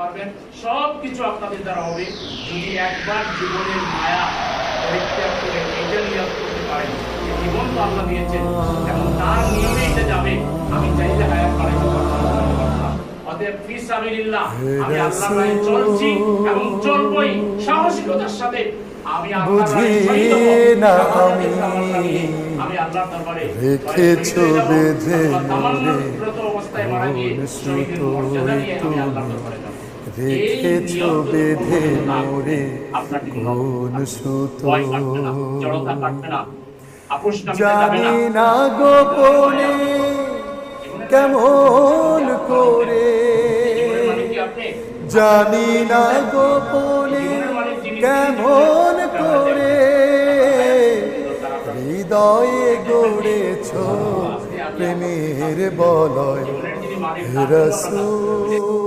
পারবেন, সবকিছু আপনাদের দ্বারা হবে যদি একবার জীবনের মায়া পরিত্যাগ করে এটা নিয়াত করতে পারেন। জীবন তো আল্লাহ দিয়েছেন এবং তার নিয়মে এটা যাবে। আমি চাইলে হায়াত বাড়াইতে পারতাম না। অতএব ফি সাবিলিল্লাহ আমি আল্লাহর রাহে চলছি এবং চলবই সাহসিকতার সাথে। আমি আল্লাহর রাহে শহীদ হব না। আমি আল্লাহর দরবারে রেখেছো বেঁধে তামান্নারত অবস্থায় মারা গিয়ে শহীদের মর্যাদা নিয়ে আমি আল্লাহর দরবারে যাব। রেখেছো বেঁধে মোরে কোন সুতো, জানি না গোপনে কেমন করে, জানি না গোপনে কেমন করে হৃদয়ে গড়েছো প্রেমের বলয় রাসূল।